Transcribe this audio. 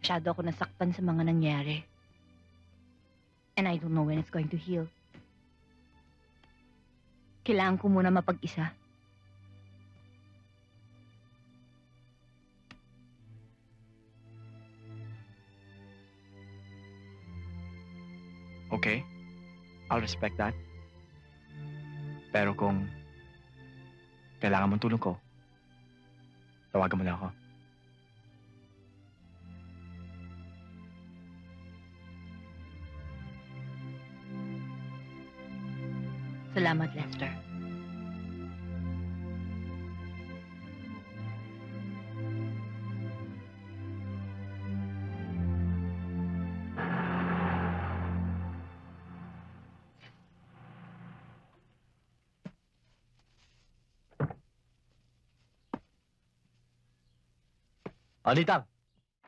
Masyado ako nasaktan sa mga nangyari. And I don't know when it's going to heal. Kailangan ko muna mapag-isa. Okay, I'll respect that. Pero kung kailangan mong tulong ko, tawagan mo na ako. Salamat, Lester. Alitang!